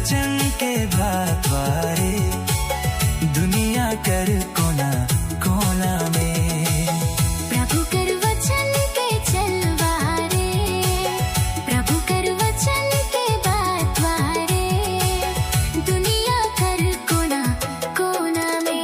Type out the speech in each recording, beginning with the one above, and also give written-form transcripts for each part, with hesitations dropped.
वचन के भातवारे, दुनिया कर कोना कोना में। प्रभु कर वचन के चलवारे, प्रभु कर वचन के भातवारे, दुनिया कर कोना कोना में।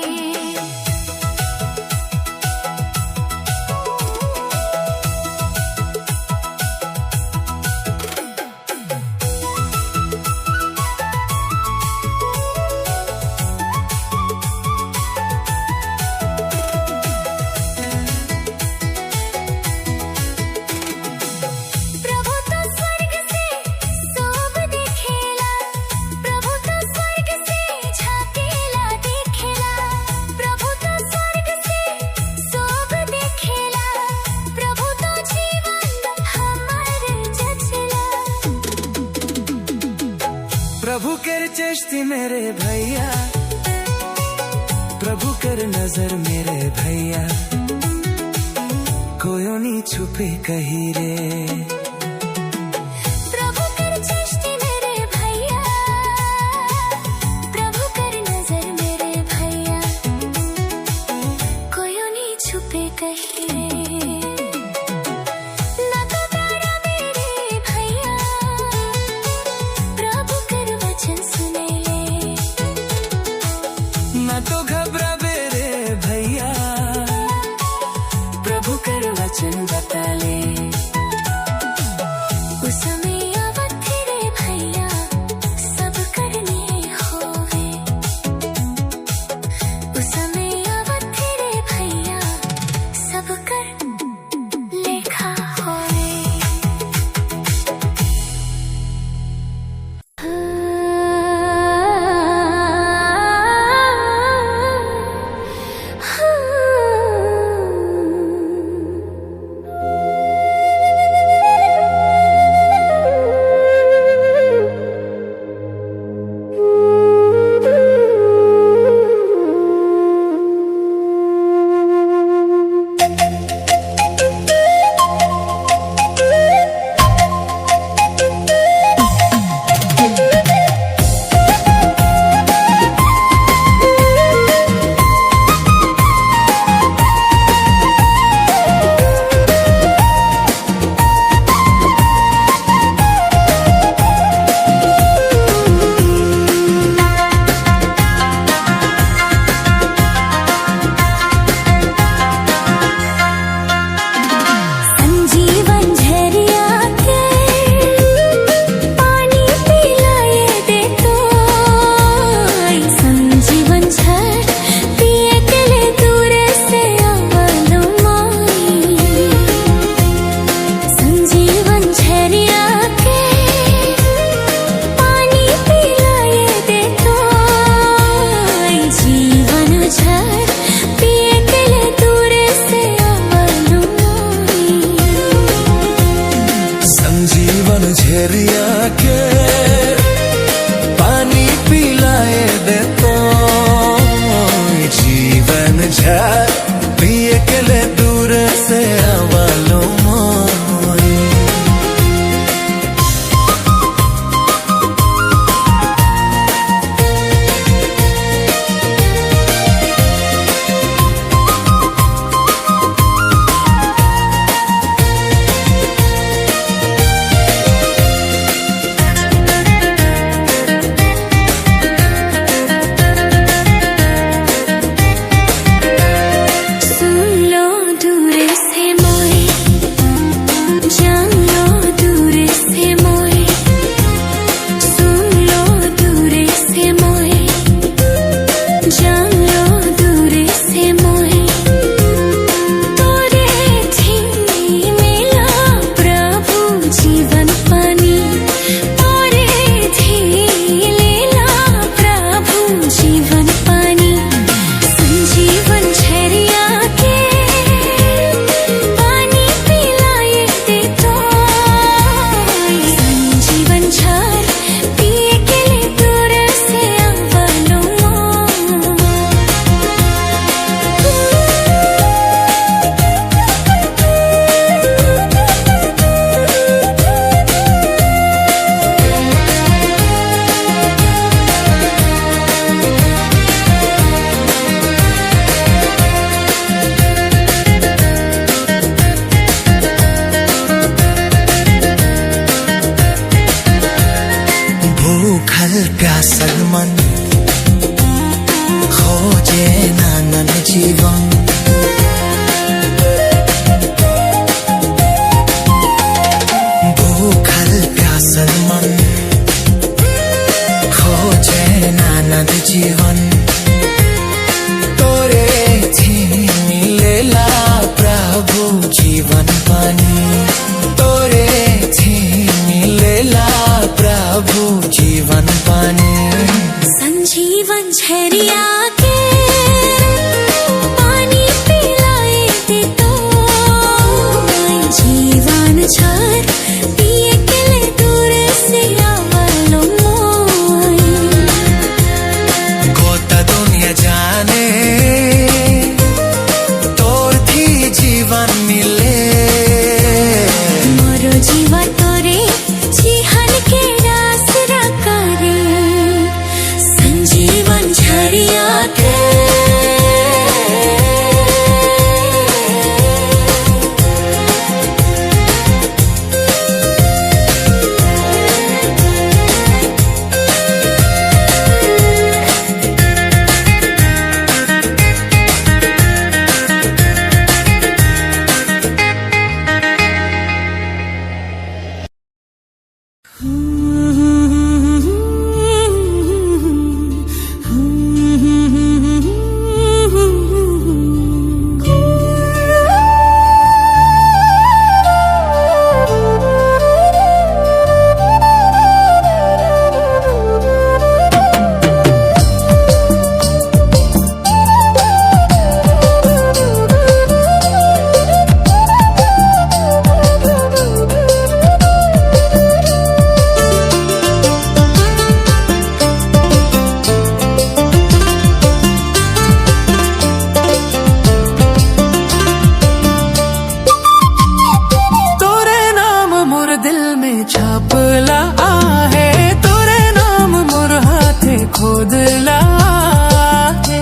प्रभु कर चिश्ती मेरे भैया, प्रभु कर नजर मेरे भैया, कोयो नहीं छुपे कहीं रे। प्रभु कर चिश्ती मेरे भैया, प्रभु कर नजर मेरे भैया, कोयो नहीं छुपे कहीं रे। ना तो घबरा मेरे भैया, प्रभु कर वचन बता ले। भूखल प्यासल मन खोजे नानन जीवन भूखल प्यासल मन खोजे नानद जीवन तोरे थी मिलेला प्रभु जीवन पानी तोरे थी मिलेला प्रभु जीवन पानी संजीवन झरिया के पानी पिलाए दे तो जीवन झर पिए के ले दूर से आवलो मोई गोता दुनिया जाने तोर थी जीवन मिले मोरो जीवा तोरे जीहन के आसरा करे संजीवन झरिया के छापला आहे तोरे नाम मोर हाथे खोदला है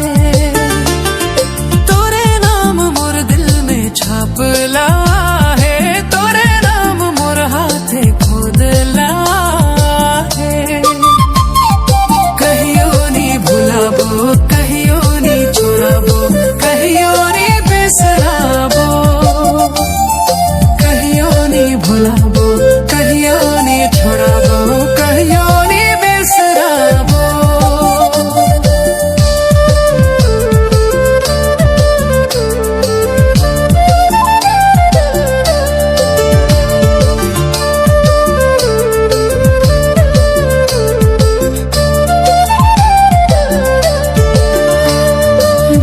तोरे नाम मोर दिल में छापला है तोरे नाम मोर हाथे खोदला है कहियो नी भुलाबो कहियो नी छोड़ाबो कहियो नी बिसराबो कहियो नी भुलाबो कहियो नी छोड़ाबो कहियो नी बिसराबो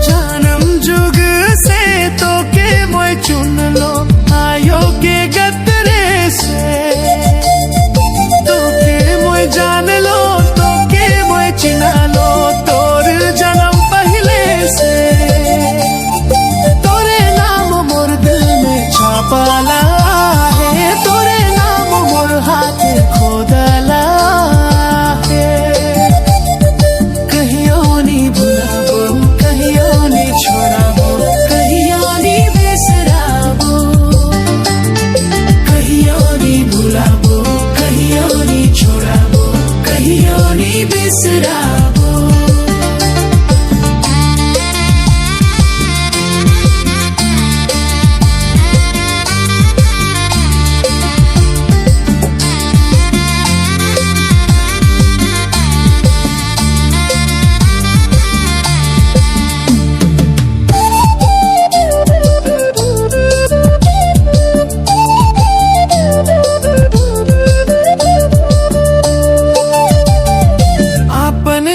जानम जुग से तो के मोय चुन लो आयो के गतरे से तो के मोय जान लो तो के मोय चिना लो तोर जन्म पहले से तोरे नाम मोर दिल में छापाला है तोरे नाम मोर हाथ खोदला है कहियो नी भुलाबो कहियो नी छोड़ाबो कहियो नी बिसराबो कहियो नी भुलाबो कहियो नी छोड़ाबो कहियो नी बिसराबो अपन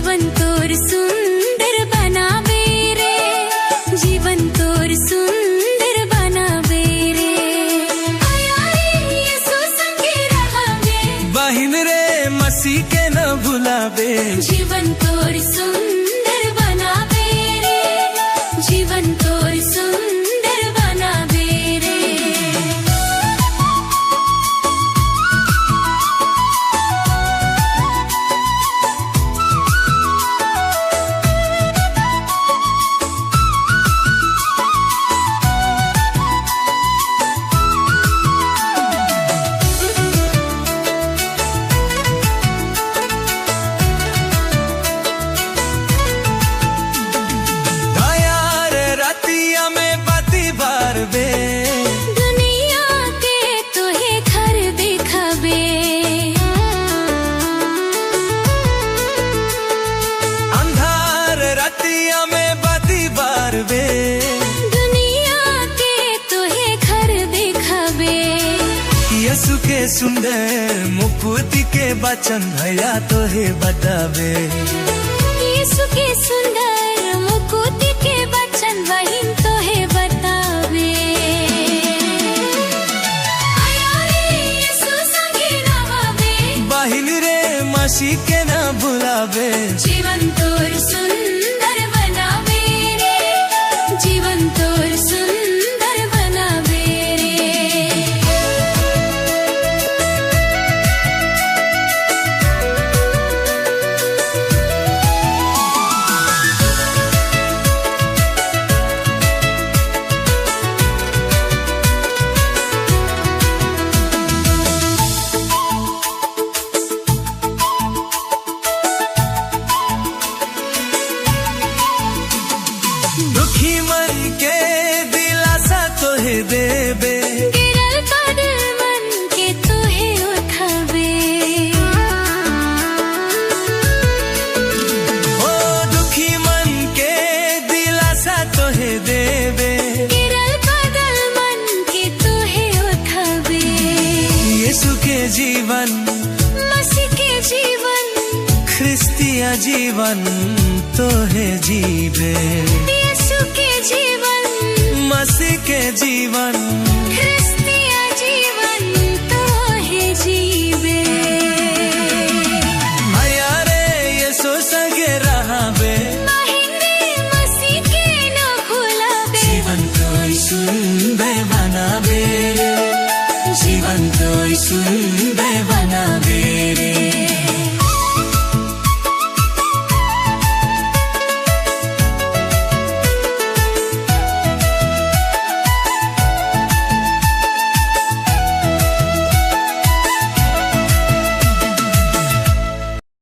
जीवन तोर सुंदर बनावे रे, जीवन तोर सुंदर बनावे रे। आया रे यीशु संगे रहावे, बहिन रे मसीह के न भुलावे। जीवन तोर सुंदर बनावे रे, जीवन तोर सुंदर बनावे रे। दुनिया के तोहे घर दिखावे, अंधार रतिया में बती बारवे। दुनिया के तोहे घर दिखावे। यीशु के सुंदर मुकुट के वचन भैया तोहे बतावे। यीशु के सुंदर मुकुट के वचन बहिन तोहे बतावे। आया रे यीशु संगे रहावे, बहिन रे मसीह के न भुलावे। जीवन तोर सुंदर बनावे रे, जीवन तोर सुंदर बनावे रे। दुखी मन के दिलासा तोहे देवे। गिरल पागल मन के तोहे उठावे। ओ दुखी मन के दिलासा तोहे देवे। गिरल पागल मन के तोहे उठावे। यीशु के जीवन, मसीह के जीवन, ख्रिस्तिया जीवन तोहे जीवे। यीशु के जीवन, मसीह के जीवन, ख्रिस्तिया जीवन तोहे जीवे। भैया रे यीशु संगे रहावे। बहिन रे मसीह के न भुलावे। जीवन तोय सुंदर बनावे रे, जीवन तोय सुंदर बनावे रे।